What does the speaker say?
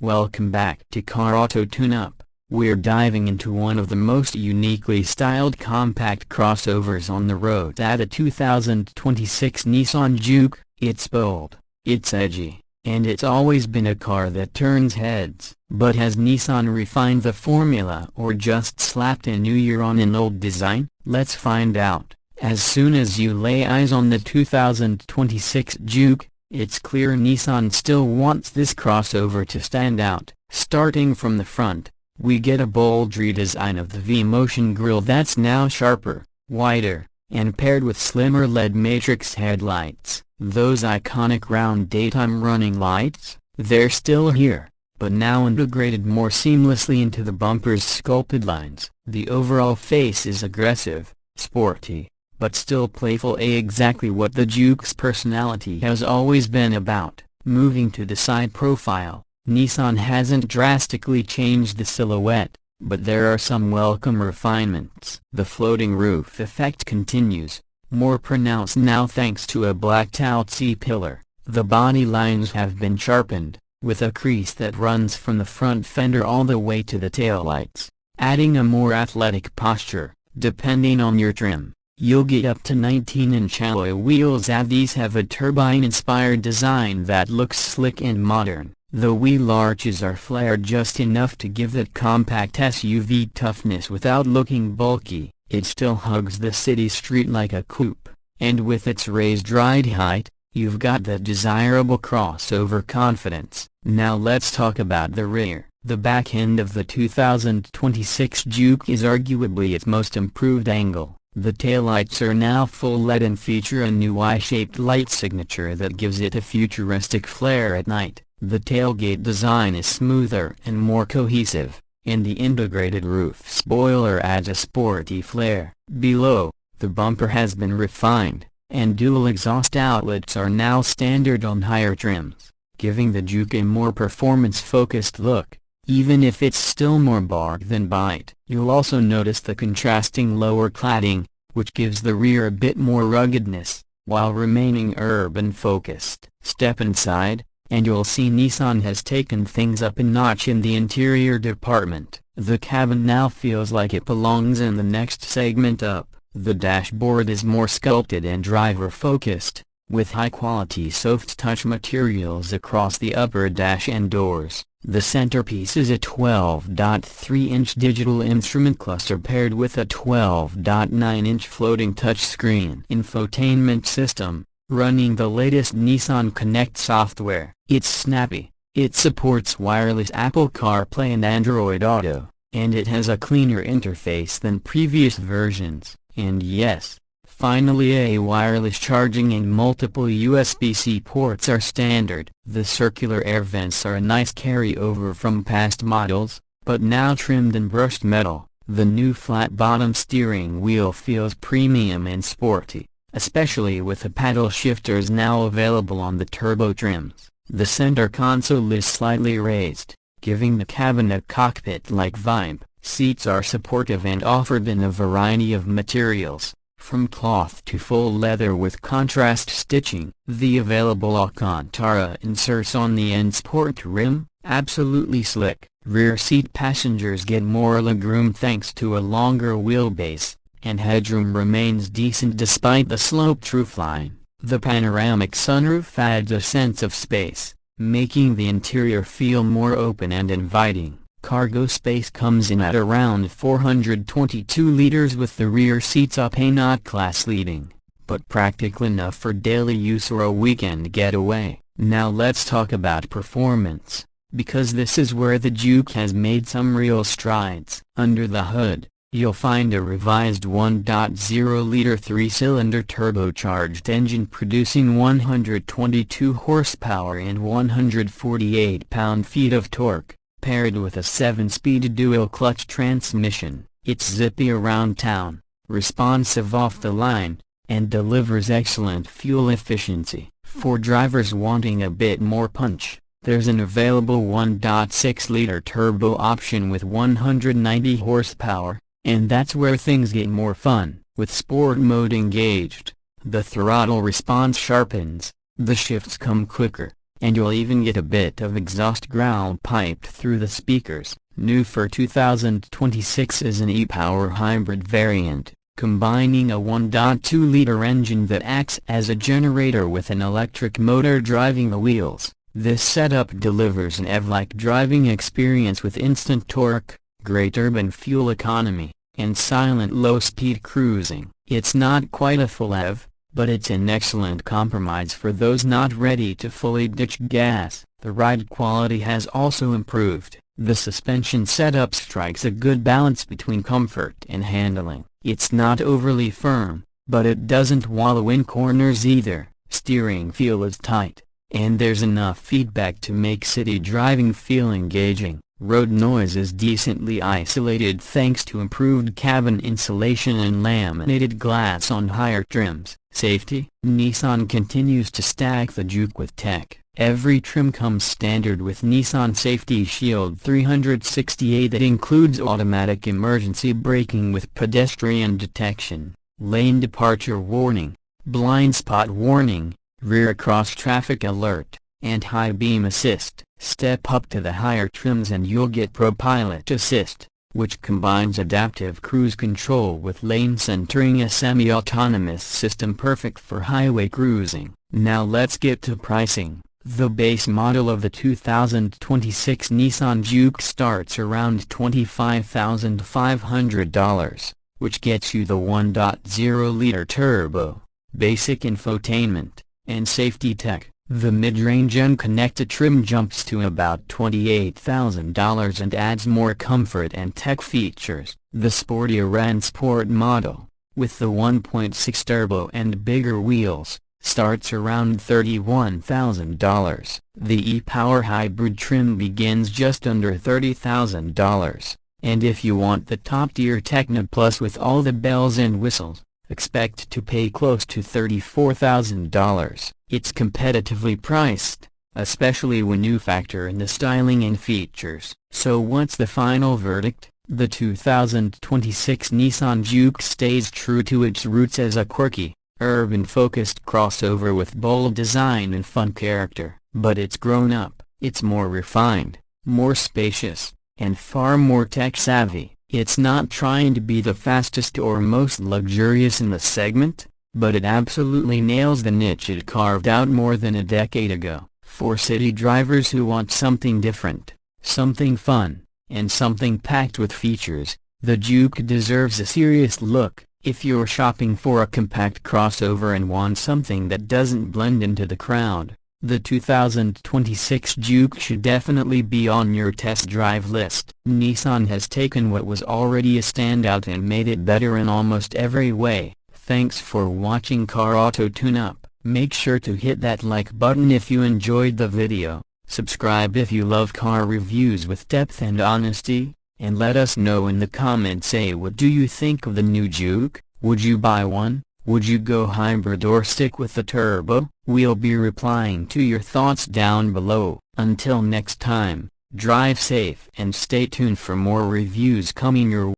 Welcome back to Car Auto Tune-Up. We're diving into one of the most uniquely styled compact crossovers on the road at a 2026 Nissan Juke. It's bold, it's edgy, and it's always been a car that turns heads. But has Nissan refined the formula or just slapped a new year on an old design? Let's find out. As soon as you lay eyes on the 2026 Juke, it's clear Nissan still wants this crossover to stand out. Starting from the front, we get a bold redesign of the V-Motion grille that's now sharper, wider, and paired with slimmer LED matrix headlights. Those iconic round daytime running lights, they're still here, but now integrated more seamlessly into the bumper's sculpted lines. The overall face is aggressive, sporty, but still playful, exactly what the Juke's personality has always been about. Moving to the side profile, Nissan hasn't drastically changed the silhouette, but there are some welcome refinements. The floating roof effect continues, more pronounced now thanks to a blacked-out C-pillar. The body lines have been sharpened, with a crease that runs from the front fender all the way to the taillights, adding a more athletic posture. Depending on your trim, you'll get up to 19-inch alloy wheels, and these have a turbine-inspired design that looks slick and modern. The wheel arches are flared just enough to give that compact SUV toughness without looking bulky. It still hugs the city street like a coupe, and with its raised ride height, you've got that desirable crossover confidence. Now let's talk about the rear. The back end of the 2026 Juke is arguably its most improved angle. The taillights are now full LED and feature a new Y-shaped light signature that gives it a futuristic flair at night. The tailgate design is smoother and more cohesive, and the integrated roof spoiler adds a sporty flair. Below, the bumper has been refined, and dual exhaust outlets are now standard on higher trims, giving the Juke a more performance-focused look, even if it's still more bark than bite. You'll also notice the contrasting lower cladding, which gives the rear a bit more ruggedness, while remaining urban-focused. Step inside, and you'll see Nissan has taken things up a notch in the interior department. The cabin now feels like it belongs in the next segment up. The dashboard is more sculpted and driver-focused, with high-quality soft-touch materials across the upper dash and doors. The centerpiece is a 12.3-inch digital instrument cluster paired with a 12.9-inch floating touchscreen infotainment system, running the latest Nissan Connect software. It's snappy, it supports wireless Apple CarPlay and Android Auto, and it has a cleaner interface than previous versions. And yes, finally a wireless charging and multiple USB-C ports are standard. The circular air vents are a nice carryover from past models, but now trimmed in brushed metal. The new flat-bottom steering wheel feels premium and sporty, especially with the paddle shifters now available on the turbo trims. The center console is slightly raised, giving the cabin a cockpit-like vibe. Seats are supportive and offered in a variety of materials, from cloth to full leather with contrast stitching. The available Alcantara inserts on the end sport rim, absolutely slick. Rear seat passengers get more legroom thanks to a longer wheelbase, and headroom remains decent despite the sloped roofline. The panoramic sunroof adds a sense of space, making the interior feel more open and inviting. Cargo space comes in at around 422 liters, with the rear seats up a not class leading, but practical enough for daily use or a weekend getaway. Now let's talk about performance, because this is where the Juke has made some real strides. Under the hood, you'll find a revised 1.0-liter 3-cylinder turbocharged engine producing 122 horsepower and 148 pound-feet of torque. Paired with a 7-speed dual-clutch transmission, it's zippy around town, responsive off the line, and delivers excellent fuel efficiency. For drivers wanting a bit more punch, there's an available 1.6-liter turbo option with 190 horsepower, and that's where things get more fun. With sport mode engaged, the throttle response sharpens, the shifts come quicker, and you'll even get a bit of exhaust growl piped through the speakers. New for 2026 is an e-Power hybrid variant, combining a 1.2-liter engine that acts as a generator with an electric motor driving the wheels. This setup delivers an EV-like driving experience with instant torque, great urban fuel economy, and silent low-speed cruising. It's not quite a full EV, but it's an excellent compromise for those not ready to fully ditch gas. The ride quality has also improved. The suspension setup strikes a good balance between comfort and handling. It's not overly firm, but it doesn't wallow in corners either. Steering feel is tight, and there's enough feedback to make city driving feel engaging. Road noise is decently isolated thanks to improved cabin insulation and laminated glass on higher trims. Safety: Nissan continues to stack the Juke with tech. Every trim comes standard with Nissan Safety Shield 360A that includes automatic emergency braking with pedestrian detection, lane departure warning, blind spot warning, rear cross traffic alert, and high beam assist. Step up to the higher trims and you'll get ProPilot Assist, which combines adaptive cruise control with lane centering, a semi-autonomous system perfect for highway cruising. Now let's get to pricing. The base model of the 2026 Nissan Juke starts around $25,500, which gets you the 1.0-liter turbo, basic infotainment, and safety tech. The mid-range unconnected trim jumps to about $28,000 and adds more comfort and tech features. The sportier and sport model, with the 1.6 turbo and bigger wheels, starts around $31,000. The e-Power hybrid trim begins just under $30,000, and if you want the top-tier Techno Plus with all the bells and whistles, expect to pay close to $34,000. It's competitively priced, especially when you factor in the styling and features. So what's the final verdict? The 2026 Nissan Juke stays true to its roots as a quirky, urban-focused crossover with bold design and fun character. But it's grown up, it's more refined, more spacious, and far more tech-savvy. It's not trying to be the fastest or most luxurious in the segment, but it absolutely nails the niche it carved out more than a decade ago. For city drivers who want something different, something fun, and something packed with features, the Juke deserves a serious look. If you're shopping for a compact crossover and want something that doesn't blend into the crowd, the 2026 Juke should definitely be on your test drive list. Nissan has taken what was already a standout and made it better in almost every way. Thanks for watching Car Auto Tune Up. Make sure to hit that like button if you enjoyed the video, subscribe if you love car reviews with depth and honesty, and let us know in the comments. Say, what do you think of the new Juke? Would you buy one? Would you go hybrid or stick with the turbo? We'll be replying to your thoughts down below. Until next time, drive safe and stay tuned for more reviews coming your way.